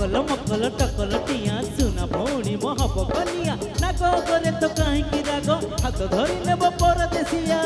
मखल मखल tackle टिया सुना भौणी महब कनिया नाग करे तो कहीं राग हाथ धरी नेब परदेसिया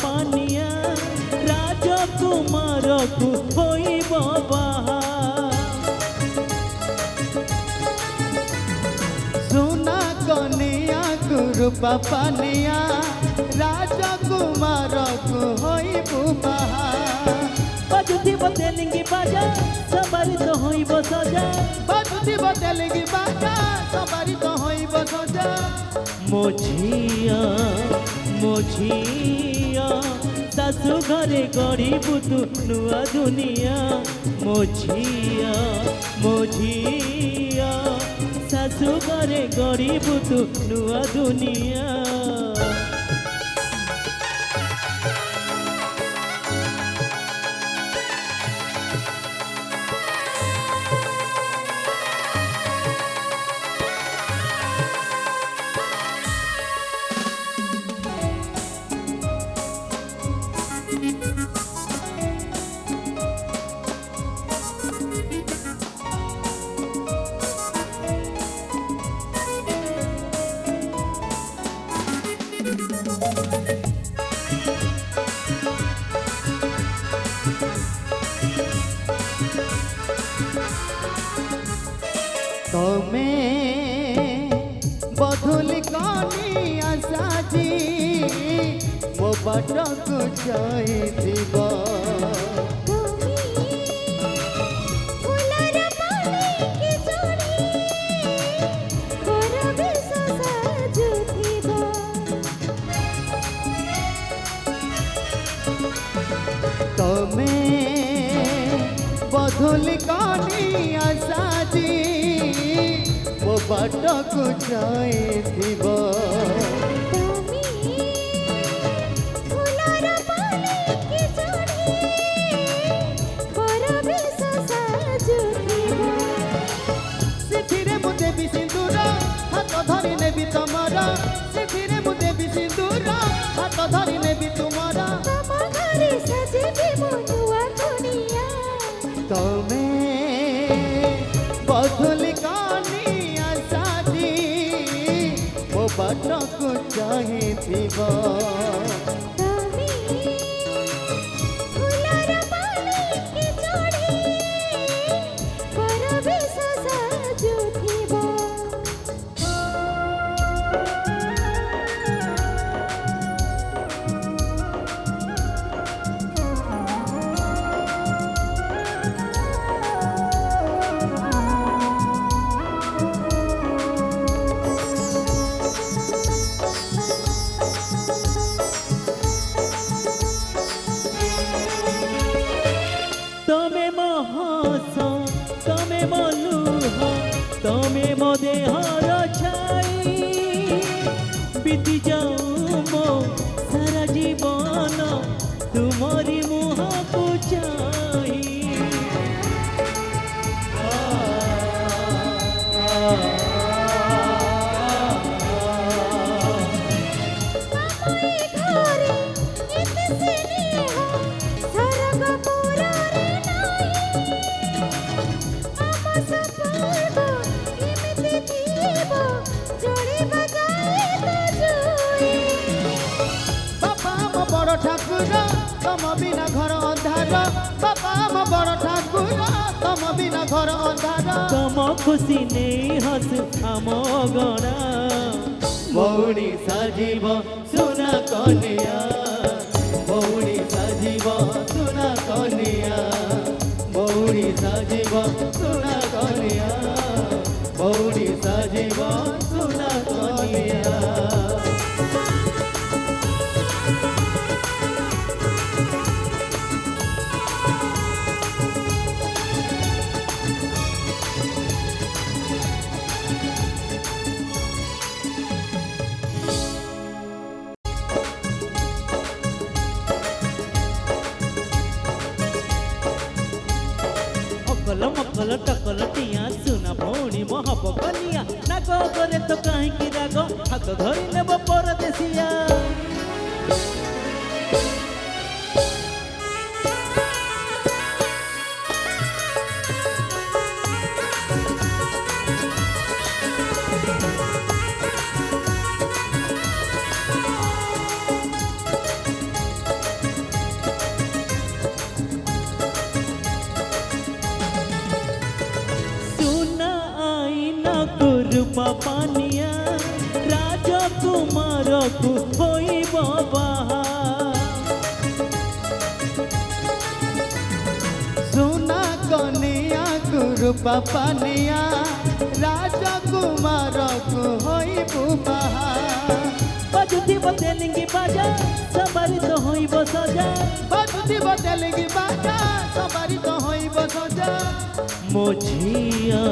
पानिया राजकुमार को होइब बाहा सुना कनिया गुरुपा पानिया राजकुमार को होइब बाहा बाजुती बतेलिंगी बाजा सवारी तो होइब सजा बाजुती बतेलिंगी बाजा सवारी तो होइब सजा मोझिया शाशु घरे गढ़बू तू नुआ दुनिया मोझिया शाशु घरे गढ़बू तू नुआ दुनिया तमें बधुली कनिया साजी मो बाटक जाइथिब तमें बधुली कनिया साजी मो बाटक जाइथिब ସେଥିରେ ମୁଁ ଦେବି ସିନ୍ଦୁର ହାତ ଧରି ନେବି ତମର ସେଥିରେ ମୁଁ ଦେବି ସିନ୍ଦୁର ହାତ ଧରି ନେବି ତୁମର ତମେ ବଧୁଲି କନିଆ ସାଜି ମୋ ବାଟକୁ ଚାହିଁଥିବ तमे महस तमे मलुह तमे मो देहर छाई बीती जाऊ मो सारा जीवन तुमरी मुह को चाही ठाकुर तम बिना घर अंधार बापा मो बड़ ठाकुर तम बिना घर अंधार तम खुशी नहीं हस आम गणा भौणी साजिब सुना कनिया भौणी साजिब सुना कनिया भौणी साजिब सुना कनिया भौणी साजिब सुना कनिया मकल मकल टकल टिया सुना भौणी मो हब कनिया नाग करे तो काहे राग हाथ धरी नेब परदेसिया पानिया राजकुमार को होइब बाहा सुना कनिया गुरु पानिया राजकुमार को होइब बाहा बजुती बतेलिंगी बाजा सवारी तो होइब सजा बजुती बतेलिंगी बाजा सवारी तो होइब सजा मोझिया